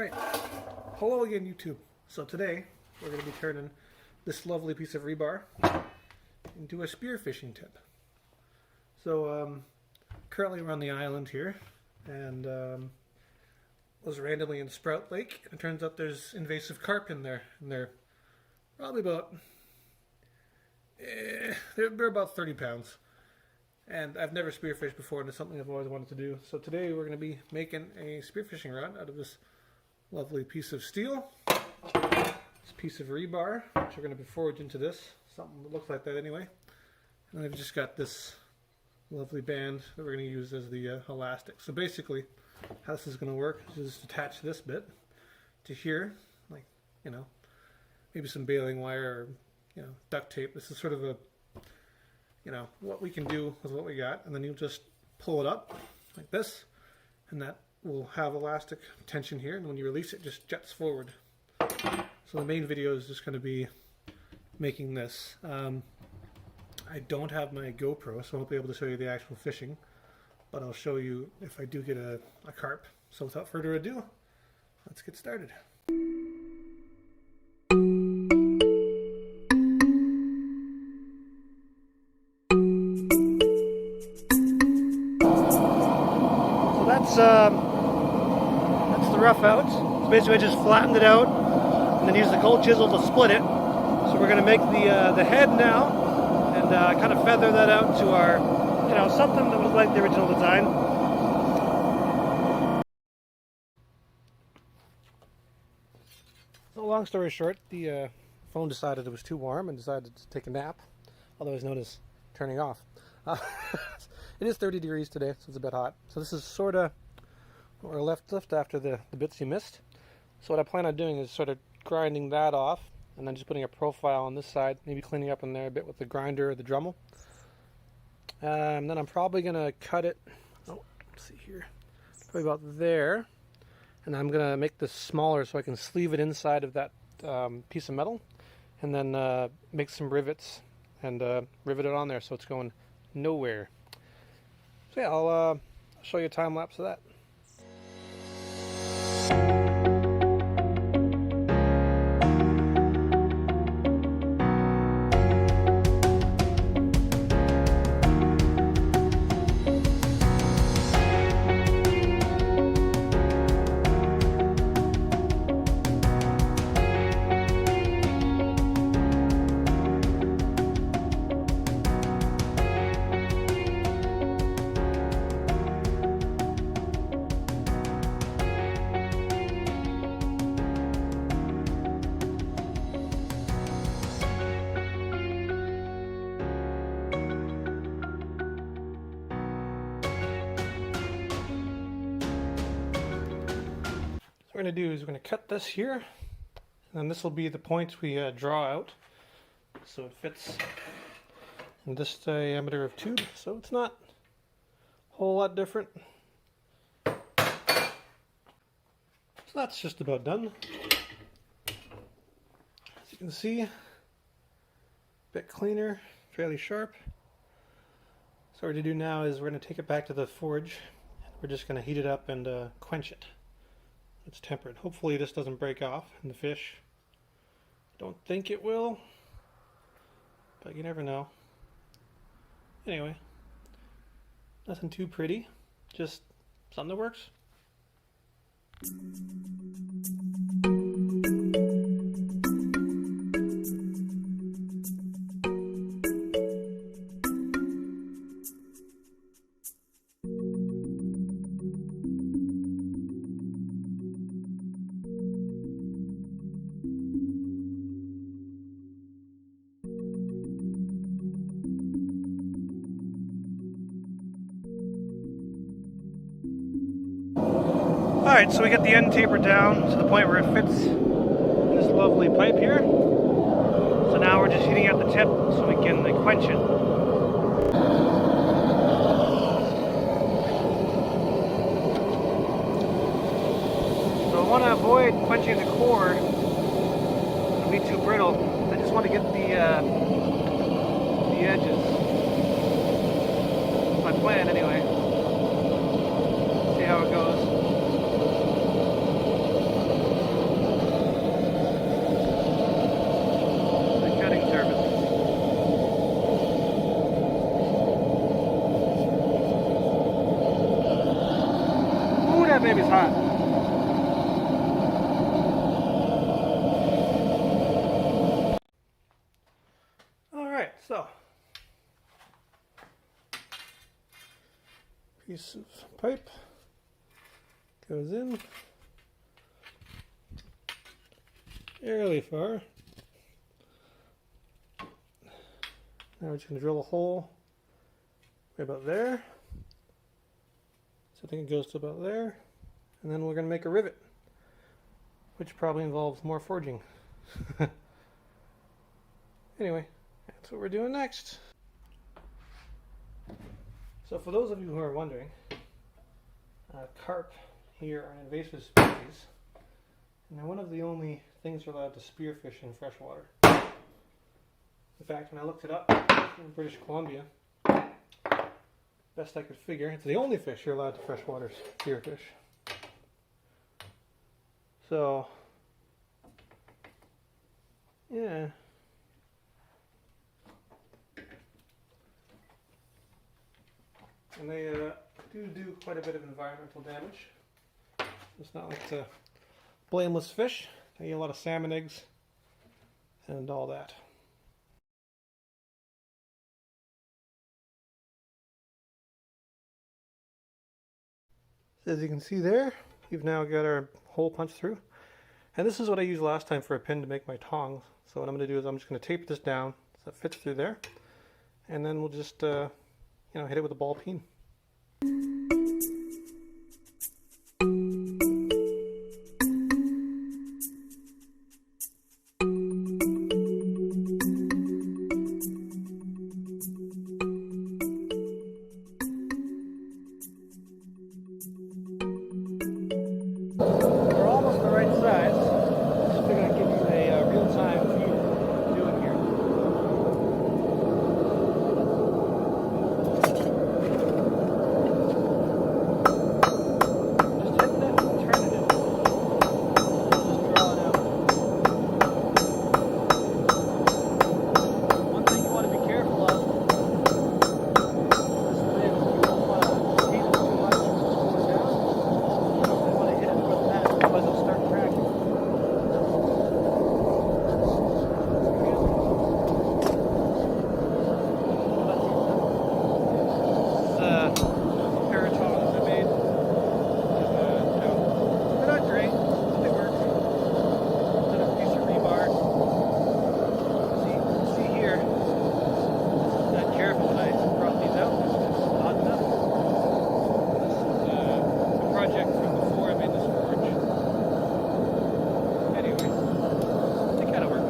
Alright, hello again YouTube. So today we're going to be turning this lovely piece of rebar into a spearfishing tip. So currently we're on the island here and was randomly in Sprout Lake, and it turns out there's invasive carp in there, and they're probably about they're about 30 pounds. And I've never spearfished before, and it's something I've always wanted to do. So today we're going to be making a spearfishing rod out of this lovely piece of steel, this piece of rebar, which we're going to be forged into this, something that looks like that anyway. And I've just got this lovely band that we're going to use as the elastic. So basically, how this is going to work is just attach this bit to here, like, you know, maybe some baling wire or, you know, duct tape. This is sort of a, you know, what we can do with what we got, and then you'll just pull it up like this, and that will have elastic tension here, and when you release it, just jets forward. So the main video is just going to be making this. I don't have my GoPro, so I won't be able to show you the actual fishing, but I'll show you if I do get a carp. So without further ado, let's get started. That's the rough out. So basically I just flattened it out and then used the cold chisel to split it. So we're going to make the head now and kind of feather that out to our, you know, something that was like the original design. So long story short, the phone decided it was too warm and decided to take a nap, otherwise known as turning off. It is 30 degrees today, so it's a bit hot. So this is sort of what we're left after the bits you missed. So what I plan on doing is sort of grinding that off, and then just putting a profile on this side, maybe cleaning up in there a bit with the grinder or the Dremel. And then I'm probably going to cut it, oh, let's see here, probably about there. And I'm going to make this smaller so I can sleeve it inside of that piece of metal, and then make some rivets and rivet it on there so it's going nowhere. So yeah, I'll show you a time lapse of that. What we're going to do is we're going to cut this here, and then this will be the point we draw out so it fits in this diameter of tube, so it's not a whole lot different. So that's just about done. As you can see, a bit cleaner, fairly sharp. So what we're going to do now is we're going to take it back to the forge. We're just going to heat it up and quench it. It's tempered. Hopefully this doesn't break off in the fish. Don't think it will, but you never know. Anyway, nothing too pretty, just something that works. Alright, so we got the end tapered down to the point where it fits this lovely pipe here. So now we're just heating out the tip so we can quench it. So I want to avoid quenching the core. It'll be too brittle. I just want to get the edges. That's my plan anyway. See how it goes. That baby's hot. Alright, so piece of pipe goes in fairly far. Now we're just going to drill a hole right about there. So I think it goes to about there. And then we're going to make a rivet, which probably involves more forging. Anyway, that's what we're doing next. So for those of you who are wondering, carp here are an invasive species, and they're one of the only things you're allowed to spearfish in freshwater. In fact, when I looked it up in British Columbia, best I could figure, it's the only fish you're allowed to freshwater spearfish. So, yeah. And they do quite a bit of environmental damage. It's not like the blameless fish. They eat a lot of salmon eggs and all that. So as you can see there, we've now got our hole punched through. And this is what I used last time for a pin to make my tongs. So what I'm going to do is I'm just going to tape this down so it fits through there. And then we'll just hit it with a ball peen. They're almost the right size. Just figured I'd give you a real-time view of what we're doing here. Just hitting it and turning it. Just draw it out. One thing you want to be careful of is that if you don't want to heat it too much or slow it down, you don't really want to hit it more than that, otherwise it'll start cracking. Paratongs I made. They're not great, but they work. Did a piece of rebar. See here, not careful when I brought these out. It's not enough. This is a project from before I made this forge. Anyway, they kind of work.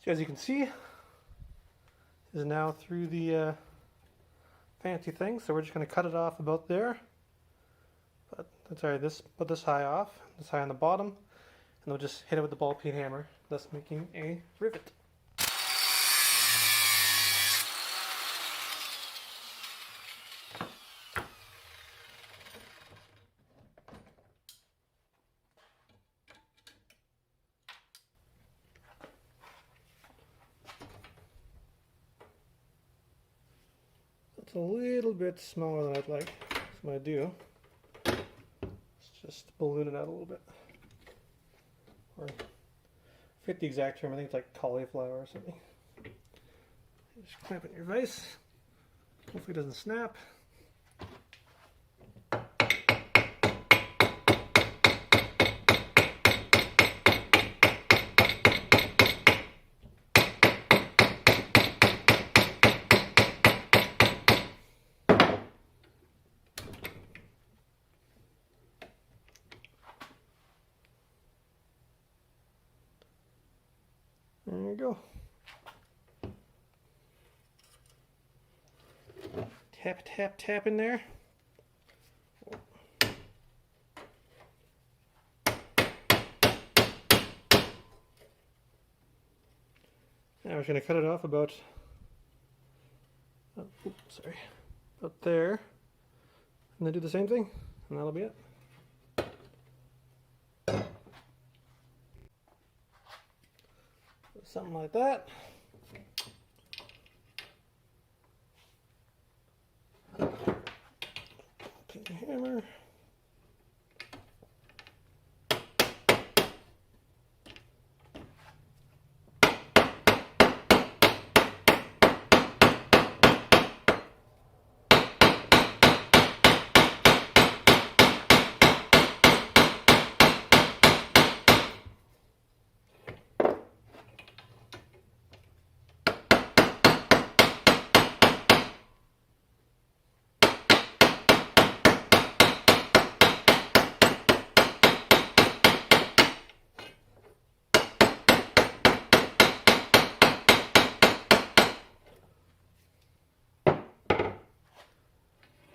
So as you can see, is now through the fancy thing. So we're just going to cut it off about there. But that's alright. Put this high off, this high on the bottom, and we'll just hit it with the ball peen hammer, thus making a rivet. It's a little bit smaller than I'd like. So what I do is just balloon it out a little bit. Or fit the exact term, I think it's like cauliflower or something. Just clamp it in your vise. Hopefully it doesn't snap. There you go. Tap, tap, tap in there. Now we're going to cut it off about, about there, and then do the same thing, and that'll be it. Something like that. Take the hammer.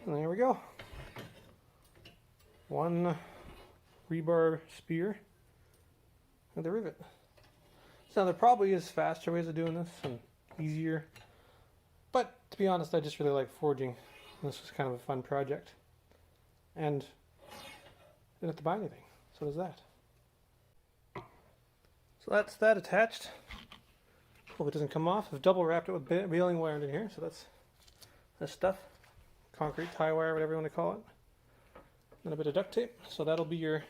And there we go. One rebar spear with a rivet. So there probably is faster ways of doing this and easier. But to be honest, I just really like forging. This was kind of a fun project. And I didn't have to buy anything. So there's that. So that's that attached. Hope it doesn't come off. I've double wrapped it with baling wire in here. So that's this stuff. Concrete tie wire, whatever you want to call it. And a bit of duct tape. So that'll be your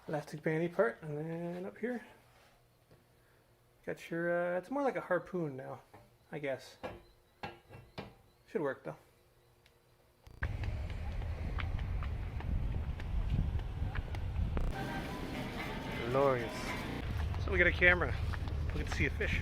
elastic bandy part. And then up here, got your, it's more like a harpoon now, I guess. Should work though. Glorious. So we got a camera. We get to see a fish.